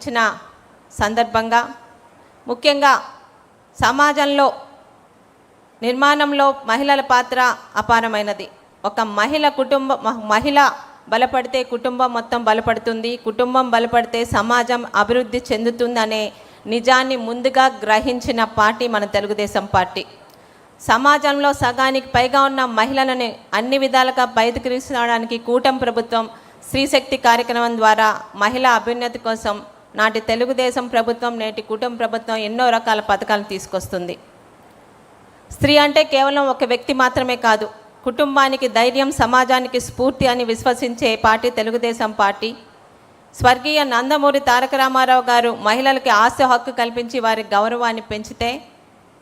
ఇచ్చిన సందర్భంగా ముఖ్యంగా సమాజంలో నిర్మాణంలో మహిళల పాత్ర అపారమైనది. ఒక మహిళ బలపడితే కుటుంబం మొత్తం బలపడుతుంది, కుటుంబం బలపడితే సమాజం అభివృద్ధి చెందుతుందనే నిజాన్ని ముందుగా గ్రహించిన పార్టీ మన తెలుగుదేశం పార్టీ. సమాజంలో సగానికి పైగా ఉన్న మహిళలను అన్ని విధాలుగా బయటకు తీసుకురావడానికి కూటమి ప్రభుత్వం స్త్రీశక్తి కార్యక్రమం ద్వారా మహిళా అభ్యున్నతి కోసం నాటి తెలుగుదేశం ప్రభుత్వం నేటి కూటమి ప్రభుత్వం ఎన్నో రకాల పథకాలు తీసుకొస్తుంది. స్త్రీ అంటే కేవలం ఒక వ్యక్తి మాత్రమే కాదు, కుటుంబానికి ధైర్యం, సమాజానికి స్ఫూర్తి అని విశ్వసించే పార్టీ తెలుగుదేశం పార్టీ. స్వర్గీయ నందమూరి తారక రామారావు గారు మహిళలకి ఆస్తి హక్కు కల్పించి వారి గౌరవాన్ని పెంచితే,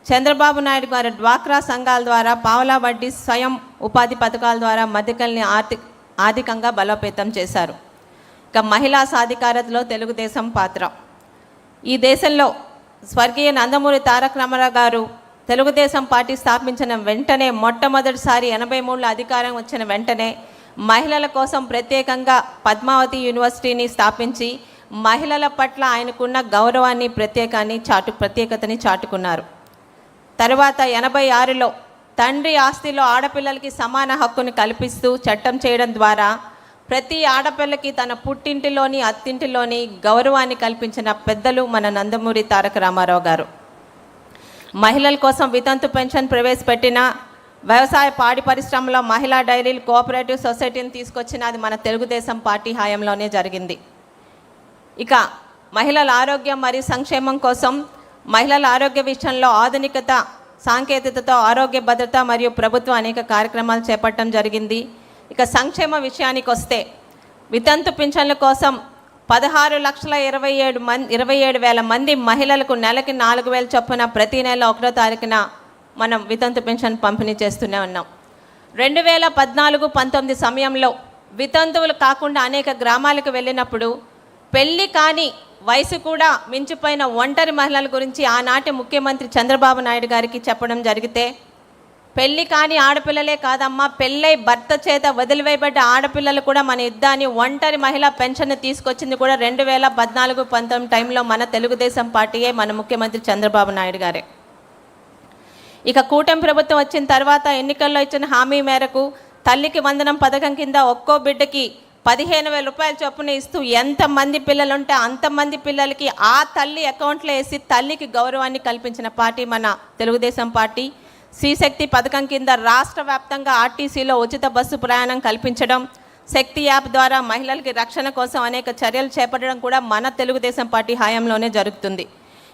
చంద్రబాబు నాయుడు గారు డ్వాక్రా సంఘాల ద్వారా పావలా వడ్డీ స్వయం ఉపాధి పథకాల ద్వారా మధ్యకల్ని ఆర్థికంగా బలోపేతం చేశారు. ఇక మహిళా సాధికారతలో తెలుగుదేశం పాత్ర. ఈ దేశంలో స్వర్గీయ నందమూరి తారక రామారావు గారు తెలుగుదేశం పార్టీ స్థాపించిన వెంటనే మొట్టమొదటిసారి 83లో అధికారం వచ్చిన వెంటనే మహిళల కోసం ప్రత్యేకంగా పద్మావతి యూనివర్సిటీని స్థాపించి మహిళల పట్ల ఆయనకున్న గౌరవాన్ని ప్రత్యేకతని చాటుకున్నారు. తర్వాత 86లో తండ్రి ఆస్తిలో ఆడపిల్లలకి సమాన హక్కును కల్పిస్తూ చట్టం చేయడం ద్వారా ప్రతి ఆడపిల్లకి తన పుట్టింటిలోని అత్తింటిలోని గౌరవాన్ని కల్పించిన పెద్దలు మన నందమూరి తారక రామారావు గారు. మహిళల కోసం వితంతు పెన్షన్ ప్రవేశపెట్టిన, వ్యవసాయ పాడి పరిశ్రమలో మహిళా డైరీలు కోఆపరేటివ్ సొసైటీని తీసుకొచ్చిన అది మన తెలుగుదేశం పార్టీ హయాంలోనే జరిగింది. ఇక మహిళల ఆరోగ్యం మరియు సంక్షేమం కోసం మహిళల ఆరోగ్య విషయంలో ఆధునికత, సాంకేతికతతో ఆరోగ్య భద్రత మరియు ప్రభుత్వం అనేక కార్యక్రమాలు చేపట్టడం జరిగింది. ఇక సంక్షేమ విషయానికి వస్తే వితంతు పింఛన్ల కోసం 16,27,000 మంది మహిళలకు నెలకి 4,000 చొప్పున ప్రతి నెల 1వ తారీఖున మనం వితంతు పెన్షన్ పంపిణీ చేస్తూనే ఉన్నాం. 2014-19 సమయంలో వితంతువులు కాకుండా అనేక గ్రామాలకు వెళ్ళినప్పుడు పెళ్ళి కాని వయసు కూడా మించిపోయిన ఒంటరి మహిళల గురించి ఆనాటి ముఖ్యమంత్రి చంద్రబాబు నాయుడు గారికి చెప్పడం జరిగితే, పెళ్ళి కాని ఆడపిల్లలే కాదమ్మా, పెళ్ళై భర్త చేత వదిలివేయబడ్డ ఆడపిల్లలు కూడా మన యుద్ధాన్ని ఒంటరి మహిళా పెన్షన్ తీసుకొచ్చింది కూడా 2014-19 టైంలో మన తెలుగుదేశం పార్టీయే, మన ముఖ్యమంత్రి చంద్రబాబు నాయుడు గారే. ఇక కూటమి ప్రభుత్వం వచ్చిన తర్వాత ఎన్నికల్లో ఇచ్చిన హామీ మేరకు తల్లికి వందనం పథకం కింద ఒక్కో బిడ్డకి 15,000 రూపాయల చొప్పున ఇస్తూ ఎంతమంది పిల్లలుంటే అంతమంది పిల్లలకి ఆ తల్లి అకౌంట్లో వేసి తల్లికి గౌరవాన్ని కల్పించిన పార్టీ మన తెలుగుదేశం పార్టీ. శ్రీశక్తి పథకం కింద రాష్ట్ర వ్యాప్తంగా ఆర్టీసీలో ఉచిత బస్సు ప్రయాణం కల్పించడం, శక్తి యాప్ ద్వారా మహిళలకి రక్షణ కోసం అనేక చర్యలు చేపట్టడం కూడా మన తెలుగుదేశం పార్టీ హయాంలోనే జరుగుతుంది.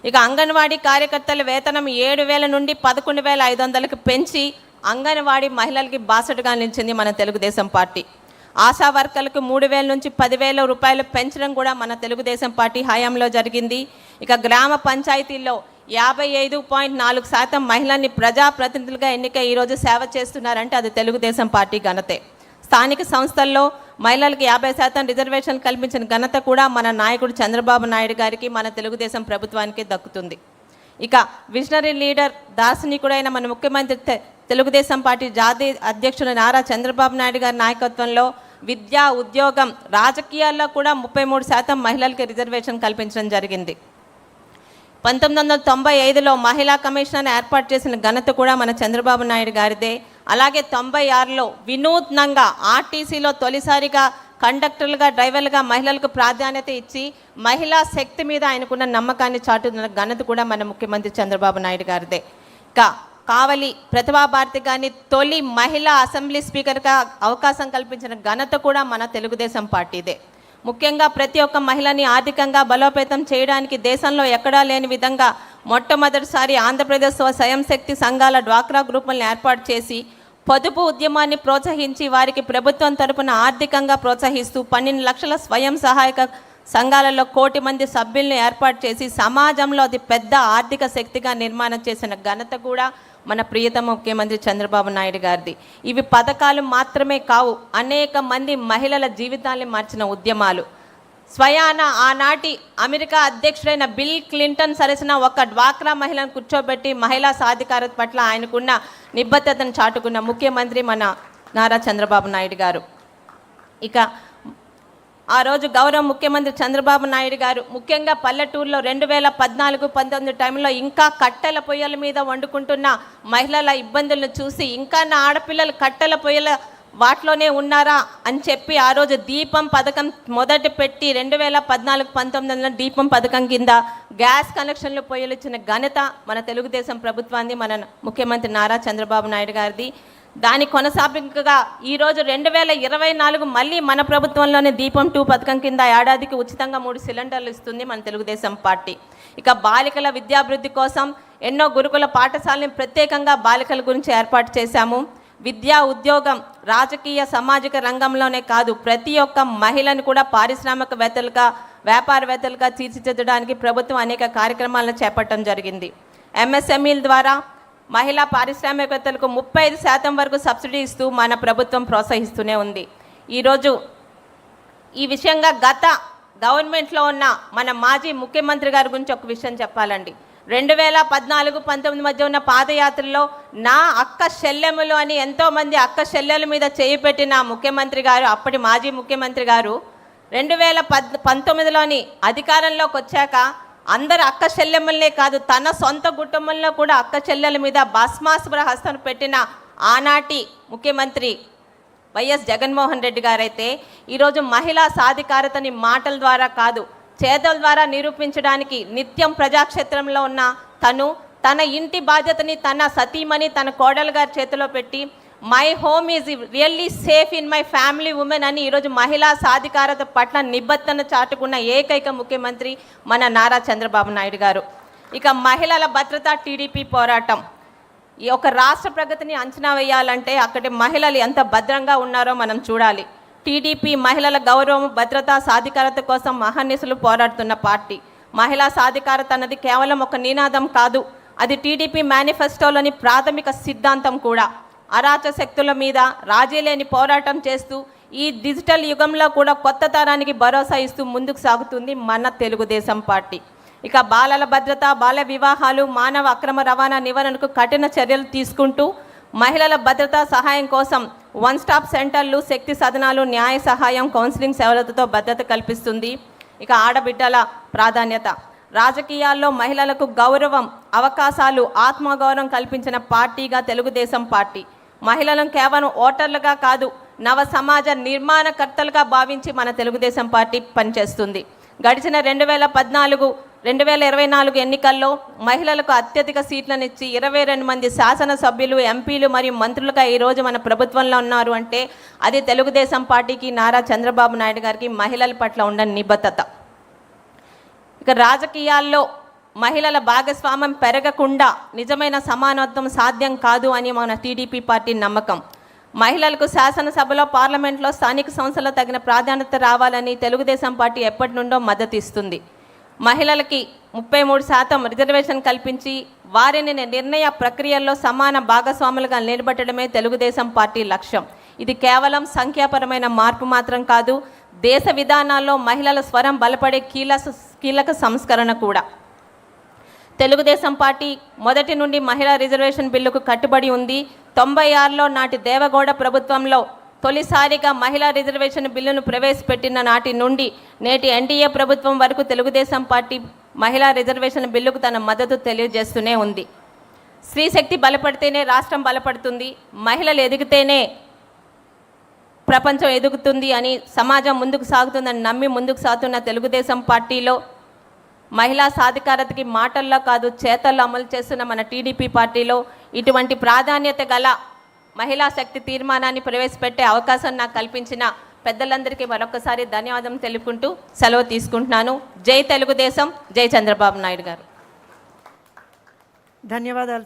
ఇక అంగన్వాడీ కార్యకర్తల వేతనం 7,000 నుండి 11,500కి పెంచి అంగన్వాడీ మహిళలకి బాసటగా నిలిచింది మన తెలుగుదేశం పార్టీ. ఆశా వర్కర్లకు 3,000 నుంచి 10,000 రూపాయలు పెంచడం కూడా మన తెలుగుదేశం పార్టీ హయాంలో జరిగింది. ఇక గ్రామ పంచాయతీల్లో 55.4% మహిళల్ని ప్రజాప్రతినిధులుగా ఎన్నికై ఈరోజు సేవ చేస్తున్నారంటే అది తెలుగుదేశం పార్టీ ఘనతే. స్థానిక సంస్థల్లో మహిళలకు 50% రిజర్వేషన్ కల్పించిన ఘనత కూడా మన నాయకుడు చంద్రబాబు నాయుడు గారికి, మన తెలుగుదేశం ప్రభుత్వానికి దక్కుతుంది. ఇక విజనరీ లీడర్, దార్శనికుడైన మన ముఖ్యమంత్రి తెలుగుదేశం పార్టీ జాతీయ అధ్యక్షుడు నారా చంద్రబాబు నాయుడు గారి నాయకత్వంలో విద్య, ఉద్యోగం, రాజకీయాల్లో కూడా 33% మహిళలకు రిజర్వేషన్ కల్పించడం జరిగింది. 1995లో మహిళా కమిషన్ ఏర్పాటు చేసిన ఘనత కూడా మన చంద్రబాబు నాయుడు గారిదే. అలాగే 96లో వినూత్నంగా ఆర్టీసీలో తొలిసారిగా కండక్టర్లుగా, డ్రైవర్లుగా మహిళలకు ప్రాధాన్యత ఇచ్చి మహిళా శక్తి మీద ఆయనకున్న నమ్మకాన్ని చాటుతున్న ఘనత కూడా మన ముఖ్యమంత్రి చంద్రబాబు నాయుడు గారిదే. కావలి ప్రతిభాభారతి గారిని తొలి మహిళా అసెంబ్లీ స్పీకర్గా అవకాశం కల్పించిన ఘనత కూడా మన తెలుగుదేశం పార్టీదే. ముఖ్యంగా ప్రతి ఒక్క మహిళని ఆర్థికంగా బలోపేతం చేయడానికి దేశంలో ఎక్కడా లేని విధంగా మొట్టమొదటిసారి ఆంధ్రప్రదేశ్ స్వయం శక్తి సంఘాల డ్వాక్రా గ్రూపులను ఏర్పాటు చేసి పొదుపు ఉద్యమాన్ని ప్రోత్సహించి వారికి ప్రభుత్వం తరపున ఆర్థికంగా ప్రోత్సహిస్తూ 12 లక్షల స్వయం సహాయక సంఘాలలో 1 కోటి మంది సభ్యులను ఏర్పాటు చేసి సమాజంలో అది పెద్ద ఆర్థిక శక్తిగా నిర్మాణం చేసిన ఘనత కూడా మన ప్రియతమ ముఖ్యమంత్రి చంద్రబాబు నాయుడు గారిది. ఇవి పథకాలు మాత్రమే కావు, అనేక మంది మహిళల జీవితాన్ని మార్చిన ఉద్యమాలు. స్వయాన ఆనాటి అమెరికా అధ్యక్షుడైన బిల్ క్లింటన్ సరసన ఒక డ్వాక్రా మహిళను కూర్చోబెట్టి మహిళా సాధికారత పట్ల ఆయనకున్న నిబద్ధతను చాటుకున్న ముఖ్యమంత్రి మన నారా చంద్రబాబు నాయుడు గారు. ఇక ఆ రోజు గౌరవ ముఖ్యమంత్రి చంద్రబాబు నాయుడు గారు ముఖ్యంగా పల్లెటూరులో 2014-19 టైంలో ఇంకా కట్టెల పొయ్యల మీద వండుకుంటున్న మహిళల ఇబ్బందులను చూసి ఇంకా నా ఆడపిల్లలు కట్టెల పొయ్యల వాటిలోనే ఉన్నారా అని చెప్పి ఆ రోజు దీపం పథకం మొదటి పెట్టి 2014-19 దీపం పథకం కింద గ్యాస్ కనెక్షన్లు పొయ్యలు ఇచ్చిన ఘనత మన తెలుగుదేశం ప్రభుత్వాన్ని, మన ముఖ్యమంత్రి నారా చంద్రబాబు నాయుడు గారిది. దాని కొనసాగింపుగా ఈరోజు 2024 మళ్ళీ మన ప్రభుత్వంలోనే దీపం 2 పథకం కింద ఏడాదికి ఉచితంగా 3 సిలిండర్లు ఇస్తుంది మన తెలుగుదేశం పార్టీ. ఇక బాలికల విద్యాభివృద్ధి కోసం ఎన్నో గురుకుల పాఠశాలని ప్రత్యేకంగా బాలికల గురించి ఏర్పాటు చేశాము. విద్యా, ఉద్యోగం, రాజకీయ, సామాజిక రంగంలోనే కాదు ప్రతి ఒక్క మహిళను కూడా పారిశ్రామికవేత్తలుగా, వ్యాపారవేత్తలుగా తీర్చిదిద్దడానికి ప్రభుత్వం అనేక కార్యక్రమాలను చేపట్టడం జరిగింది. ఎంఎస్ఎంఈల ద్వారా మహిళా పారిశ్రామికవేత్తలకు 35% వరకు సబ్సిడీ ఇస్తూ మన ప్రభుత్వం ప్రోత్సహిస్తూనే ఉంది. ఈరోజు ఈ విషయంగా గత గవర్నమెంట్లో ఉన్న మన మాజీ ముఖ్యమంత్రి గారి గురించి ఒక విషయం చెప్పాలండి. 2014-19 మధ్య ఉన్న పాదయాత్రలో నా అక్క చెల్లెములు అని ఎంతోమంది అక్క చెల్లెల మీద చేయి పెట్టిన ముఖ్యమంత్రి గారు, అప్పటి మాజీ ముఖ్యమంత్రి గారు 2019లోని అధికారంలోకి వచ్చాక అందరు అక్క చెల్లెమ్మలనే కాదు తన సొంత కుటుంబంలో కూడా అక్క చెల్లెల మీద భస్మాసుర హస్తం పెట్టిన ఆనాటి ముఖ్యమంత్రి వైఎస్ జగన్మోహన్ రెడ్డి గారైతే ఈరోజు మహిళా సాధికారతని మాటల ద్వారా కాదు చేతల ద్వారా నిరూపించడానికి నిత్యం ప్రజాక్షేత్రంలో ఉన్న తన ఇంటి బాధ్యతని తన సతీమణి తన కోడలు గారి చేతిలో పెట్టి my home is really safe in my family women అని ఈరోజు మహిళా సాధికారత పట్ల నిబద్ధతను చాటుకున్న ఏకైక ముఖ్యమంత్రి మన నారా చంద్రబాబు నాయుడు గారు. ఇక మహిళల భద్రత, టీడీపీ పోరాటం. ఈ ఒక రాష్ట్ర ప్రగతిని అంచనా వేయాలంటే అక్కడి మహిళలు ఎంత భద్రంగా ఉన్నారో మనం చూడాలి. టీడీపీ మహిళల గౌరవం, భద్రత, సాధికారత కోసం మహర్నిశలు పోరాడుతున్న పార్టీ. మహిళా సాధికారత అన్నది కేవలం ఒక నినాదం కాదు, అది టీడీపీ మేనిఫెస్టోలోని ప్రాథమిక సిద్ధాంతం కూడా. అరాచ శక్తుల మీద రాజీ లేని పోరాటం చేస్తూ ఈ డిజిటల్ యుగంలో కూడా కొత్త తరానికి భరోసా ఇస్తూ ముందుకు సాగుతుంది మన తెలుగుదేశం పార్టీ. ఇక బాలల భద్రత, బాల వివాహాలు, మానవ అక్రమ రవాణా నివారణకు కఠిన చర్యలు తీసుకుంటూ మహిళల భద్రత సహాయం కోసం 1 స్టాప్ సెంటర్లు, శక్తి సదనాలు, న్యాయ సహాయం, కౌన్సిలింగ్ సేవలతో భద్రత కల్పిస్తుంది. ఇక ఆడబిడ్డల ప్రాధాన్యత. రాజకీయాల్లో మహిళలకు గౌరవం, అవకాశాలు, ఆత్మగౌరవం కల్పించిన పార్టీగా తెలుగుదేశం పార్టీ. మహిళలను కేవలం ఓటర్లుగా కాదు నవ సమాజ నిర్మాణకర్తలుగా భావించి మన తెలుగుదేశం పార్టీ పనిచేస్తుంది. గడిచిన 2024 ఎన్నికల్లో మహిళలకు అత్యధిక సీట్లను ఇచ్చి 22 మంది శాసనసభ్యులు, ఎంపీలు మరియు మంత్రులుగా ఈరోజు మన ప్రభుత్వంలో ఉన్నారు అంటే అది తెలుగుదేశం పార్టీకి, నారా చంద్రబాబు నాయుడు గారికి మహిళల పట్ల ఉన్న నిబద్ధత. ఇక రాజకీయాల్లో మహిళల భాగస్వామ్యం పెరగకుండా నిజమైన సమానత్వం సాధ్యం కాదు అని మన టీడీపీ పార్టీ నమ్మకం. మహిళలకు శాసనసభలో, పార్లమెంట్లో, స్థానిక సంస్థల్లో తగిన ప్రాధాన్యత రావాలని తెలుగుదేశం పార్టీ ఎప్పటి నుండో మద్దతు ఇస్తుంది. మహిళలకి 33% రిజర్వేషన్ కల్పించి వారిని నిర్ణయ ప్రక్రియల్లో సమాన భాగస్వాములుగా నిలబెట్టడమే తెలుగుదేశం పార్టీ లక్ష్యం. ఇది కేవలం సంఖ్యాపరమైన మార్పు మాత్రం కాదు, దేశ విధానాల్లో మహిళల స్వరం బలపడే కీలక సంస్కరణ కూడా. తెలుగుదేశం పార్టీ మొదటి నుండి మహిళా రిజర్వేషన్ బిల్లుకు కట్టుబడి ఉంది. 96లో నాటి దేవగౌడ ప్రభుత్వంలో తొలిసారిగా మహిళా రిజర్వేషన్ బిల్లును ప్రవేశపెట్టిన నాటి నుండి నేటి ఎన్డీఏ ప్రభుత్వం వరకు తెలుగుదేశం పార్టీ మహిళా రిజర్వేషన్ బిల్లుకు తన మద్దతు తెలియజేస్తూనే ఉంది. స్త్రీ శక్తి బలపడితేనే రాష్ట్రం బలపడుతుంది, మహిళలు ఎదిగితేనే ప్రపంచం ఎదుగుతుంది అని, సమాజం ముందుకు సాగుతుందని నమ్మి ముందుకు సాగుతున్న తెలుగుదేశం పార్టీలో మహిళా సాధికారతకి మాటల్లో కాదు చేతల్లో అమలు చేస్తున్న మన టీడీపీ పార్టీలో ఇటువంటి ప్రాధాన్యత గల మహిళా శక్తి తీర్మానాన్ని ప్రవేశపెట్టే అవకాశం నాకు కల్పించిన పెద్దలందరికీ మరొకసారి ధన్యవాదం తెలుపుకుంటూ సెలవు తీసుకుంటున్నాను. జై తెలుగుదేశం, జై చంద్రబాబు నాయుడు గారు. ధన్యవాదాలు.